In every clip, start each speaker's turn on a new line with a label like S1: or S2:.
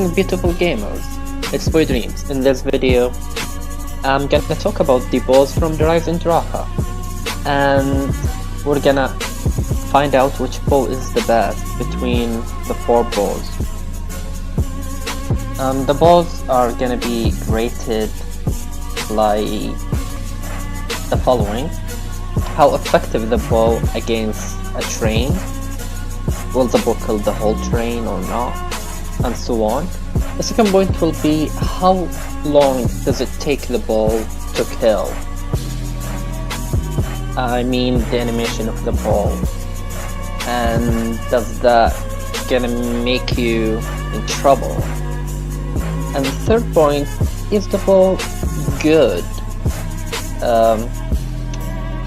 S1: morning, beautiful gamers. It's Boy Dreams. In this video, I'm gonna talk about the balls from the Eisendrache, and we're gonna find out which ball is the best between the 4 balls. The balls are gonna be rated like the following: how effective the ball against a train, will the ball kill the whole train or not, and so on. The second point will be how long does it take the ball to kill. I mean the animation of the ball, and does that gonna make you in trouble. And the third point, is the ball good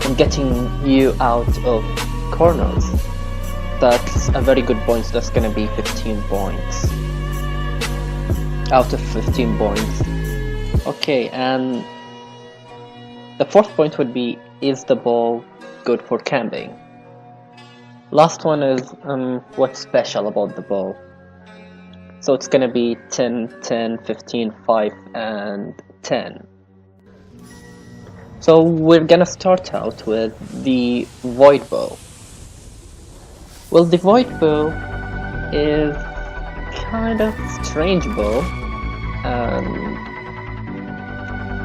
S1: in getting you out of corners. That's a very good point. That's gonna be 15 points out of 15 points. Okay, and the fourth point would be, is the ball good for camping? Last one is what's special about the ball. So it's gonna be 10, 10, 15, 5, and 10. So we're gonna start out with the void bow. Well, the void bow is kind of strange bow, and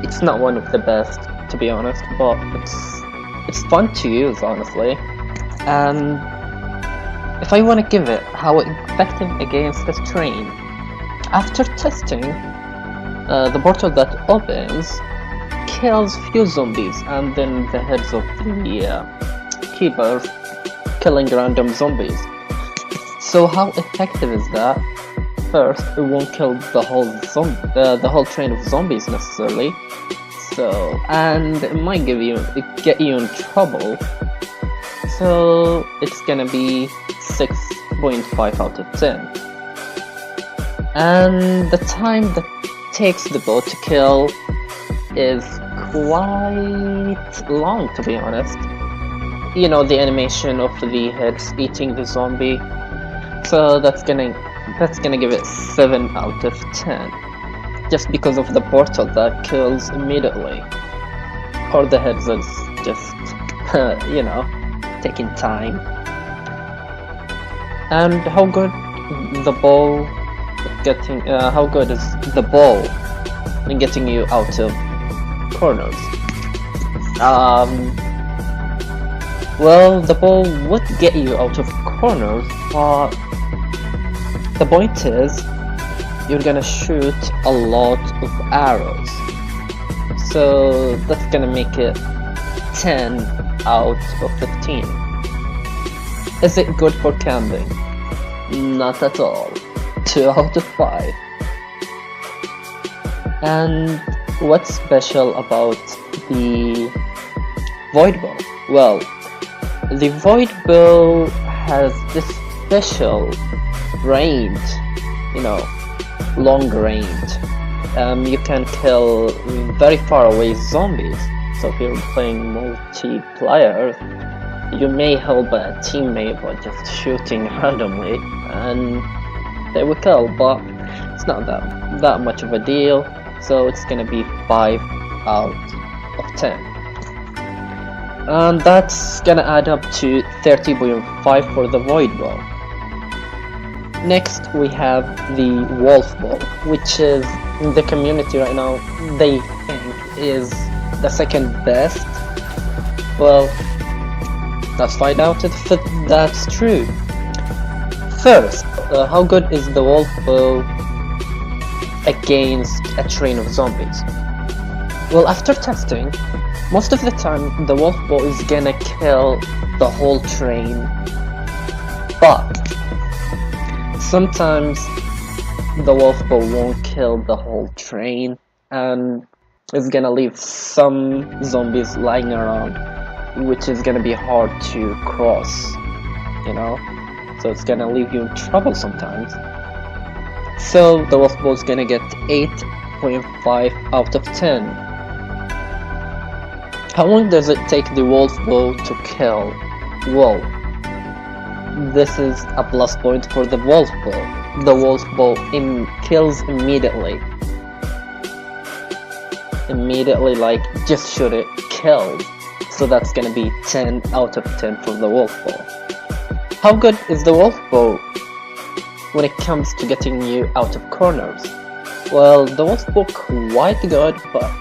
S1: it's not one of the best, to be honest, but it's fun to use, honestly. And if I want to give it how effective against the train, after testing, the portal that opens kills few zombies, and then the heads of the keepers killing random zombies. So how effective is that? First, it won't kill the whole train of zombies necessarily. So, and it might get you in trouble. So it's gonna be 6.5 out of 10. And the time that takes the bow to kill is quite long, to be honest. You know, the animation of the heads eating the zombie. So that's gonna give it 7 out of 10. Just because of the portal that kills immediately. Or the heads is just, you know, taking time. And how good is the ball in getting you out of corners? Well, the ball would get you out of corners, but the point is you're gonna shoot a lot of arrows. So that's gonna make it 10 out of 15. Is it good for camping? Not at all. 2 out of 5. And what's special about the void bow? Well, the void bow has this special range, you know, long range. You can kill very far away zombies. So if you're playing multiplayer, you may help a teammate by just shooting randomly, and they will kill, but it's not that much of a deal. So it's gonna be 5 out of 10. And that's gonna add up to 30.5 for the void bow. Next we have the wolf bow, which is in the community right now they think is the second best. Well, let's find out if that's true. First, how good is the wolf bow against a train of zombies? Well, after testing, most of the time the wolf bow is gonna kill the whole train, but sometimes the wolf bow won't kill the whole train, and it's gonna leave some zombies lying around, which is gonna be hard to cross, you know? So it's gonna leave you in trouble sometimes. So the wolf bow is gonna get 8.5 out of 10. How long does it take the wolf bow to kill? Well, this is a plus point for the wolf bow. the wolf bow kills immediately. Immediately, like, just shoot it, kills. So that's gonna be 10 out of 10 for the wolf bow. How good is the wolf bow when it comes to getting you out of corners? Well, the wolf bow quite good, but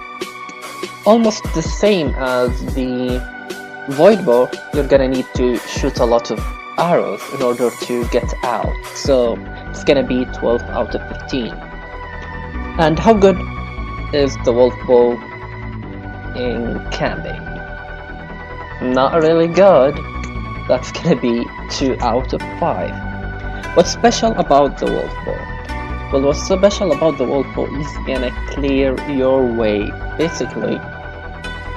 S1: almost the same as the void bow. You're gonna need to shoot a lot of arrows in order to get out, so it's gonna be 12 out of 15. And how good is the wolf bow in camping? Not really good. That's gonna be 2 out of 5. What's special about the wolf bow? Well, what's special about the wolf bow is gonna clear your way, basically.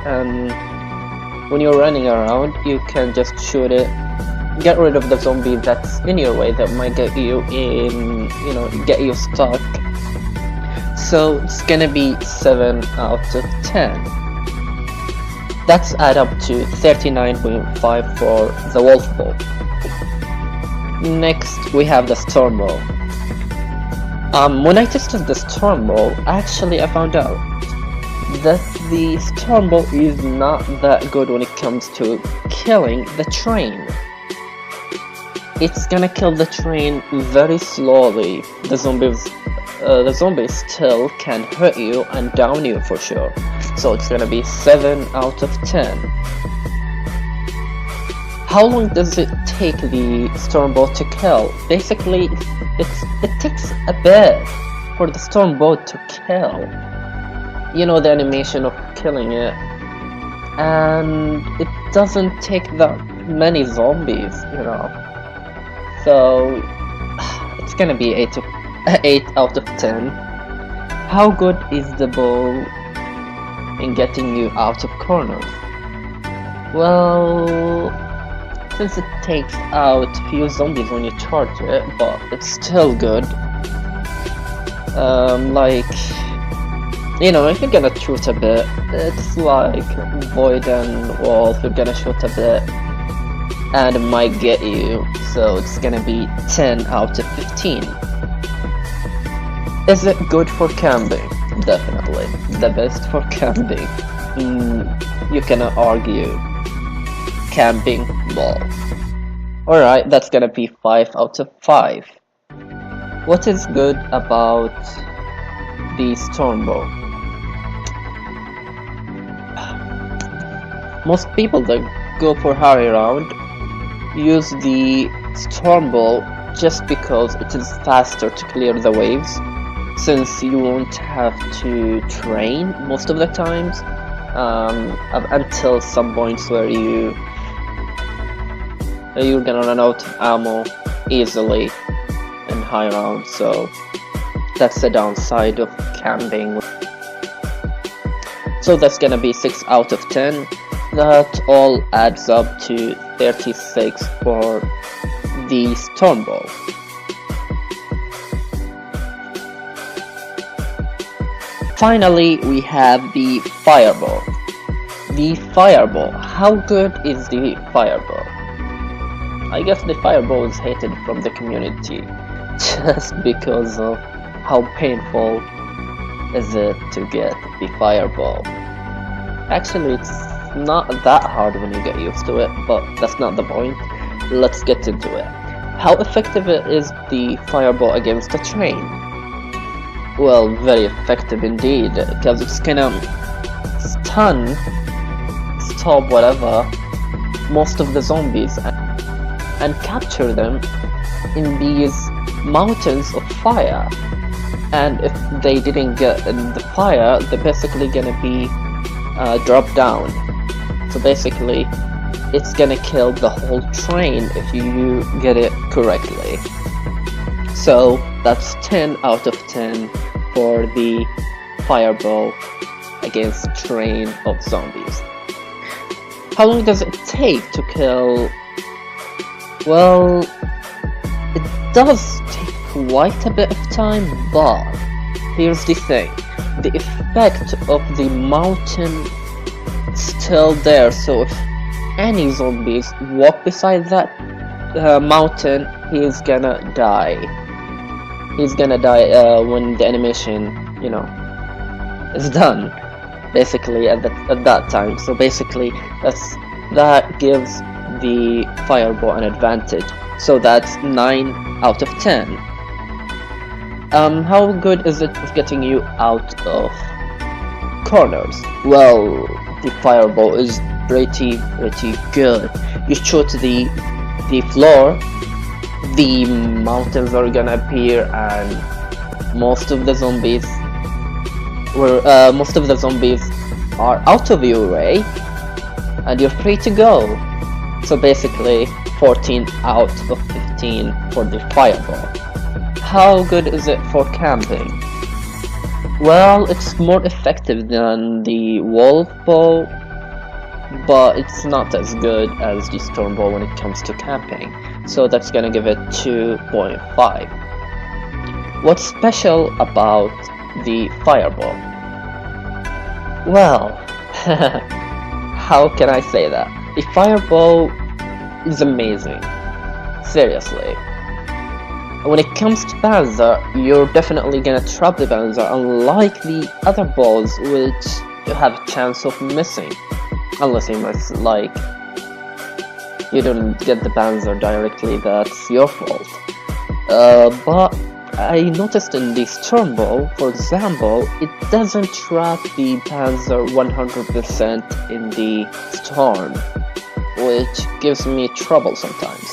S1: And when you're running around, you can just shoot it, get rid of the zombie that's in your way that might get you in, get you stuck. So it's gonna be 7 out of 10. That's add up to 39.5 for the wolf bow. Next we have the storm bow. When I tested the storm bow, actually I found out that the storm bow is not that good when it comes to killing the train. It's gonna kill the train very slowly. The zombies still can hurt you and down you for sure. So it's gonna be 7 out of 10. How long does it take the storm bow to kill? Basically, it takes a bit for the storm bow to kill. You know, the animation of killing it, and it doesn't take that many zombies, So it's gonna be 8 out of 10. How good is the bow in getting you out of corners? Well, since it takes out few zombies when you charge it, but it's still good. If you're gonna shoot a bit, it's like Void and Wolf, you're gonna shoot a bit and it might get you, so it's gonna be 10 out of 15. Is it good for camping? Definitely, the best for camping. You cannot argue. Camping ball. Alright, that's gonna be 5 out of 5. What is good about the storm bow? Most people that go for high round use the storm bow just because it is faster to clear the waves, since you won't have to train most of the times until some points where you're gonna run out of ammo easily in high round. So that's the downside of camping. So that's gonna be 6 out of 10. That all adds up to 36 for the storm bow. Finally, we have the fireball. The fireball. How good is the fireball? I guess the fireball is hated from the community just because of how painful is it to get the fireball. Actually, it's not that hard when you get used to it, but that's not the point. Let's get into it. How effective is the fireball against a train? Well, very effective indeed, because it's gonna stop whatever, most of the zombies and capture them in these mountains of fire. And if they didn't get in the fire, they're basically gonna be dropped down. So basically, it's gonna kill the whole train if you get it correctly. So that's 10 out of 10 for the fireball against train of zombies. How long does it take to kill? Well, it does take quite a bit of time, but here's the thing. The effect of the mountain still there, so if any zombies walk beside that mountain, he is gonna die. he's gonna die when the animation, you know, is done. Basically at that time. So basically that gives the fireball an advantage. So that's 9 out of 10. How good is it with getting you out of corners? Well, the fireball is pretty good. You shoot the floor, the mountains are gonna appear, and most of the zombies are out of your way, and you're free to go. So basically 14 out of 15 for the fireball. How good is it for camping? Well, it's more effective than the wolf bow, but it's not as good as the storm bow when it comes to camping. So that's gonna give it 2.5. What's special about the fireball? Well, how can I say that? The fireball is amazing. Seriously. When it comes to Panzer, you're definitely gonna trap the Panzer, unlike the other balls which you have a chance of missing. Unless you miss, like, you don't get the Panzer directly, that's your fault. But I noticed in the storm ball, for example, it doesn't trap the Panzer 100% in the storm, which gives me trouble sometimes.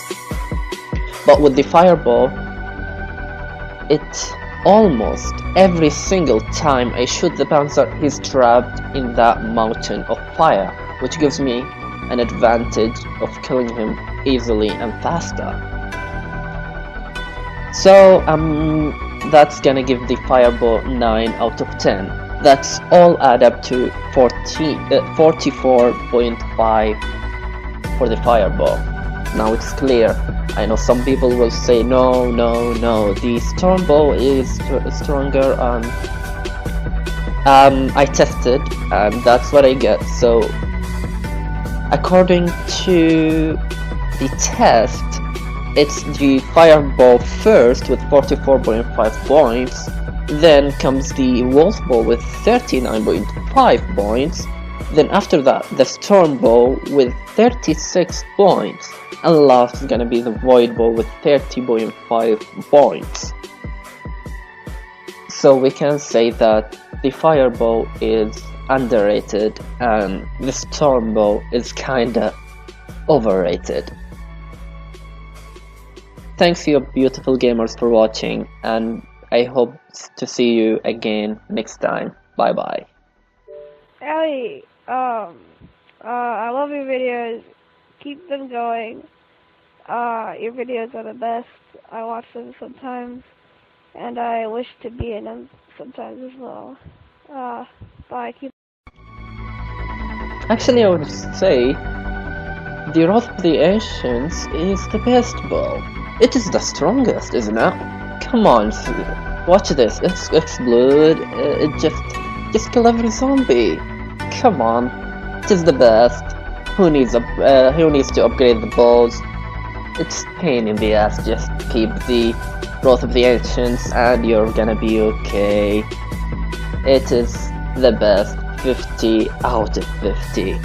S1: But with the fireball, it almost every single time I shoot the Panzer, he's trapped in that mountain of fire, which gives me an advantage of killing him easily and faster. So that's gonna give the fireball 9 out of 10. That's all add up to 44.5 for the fireball. Now it's clear. I know some people will say no, the storm bow is stronger. I tested and that's what I get. So according to the test, it's the fireball first with 44.5 points, then comes the wolf bow with 39.5 points, then after that the storm bow with 36 points, and last is gonna be the void bow with 30.5 points. So we can say that the fireball is underrated and the storm bow is kinda overrated. Thanks you beautiful gamers for watching, and I hope to see you again next time. Bye bye.
S2: Ellie, I love your videos. Keep them going. Your videos are the best. I watch them sometimes, and I wish to be in them sometimes as well. Bye.
S1: Actually, I would say the Wrath of the Ancients is the best bow. It is the strongest, isn't it? Come on, watch this. It's blood. It just kill every zombie. Come on, it is the best. Who needs to upgrade the bows? It's pain in the ass. Just keep the Wrath of the Ancients, and you're gonna be okay. It is the best. 50 out of 50.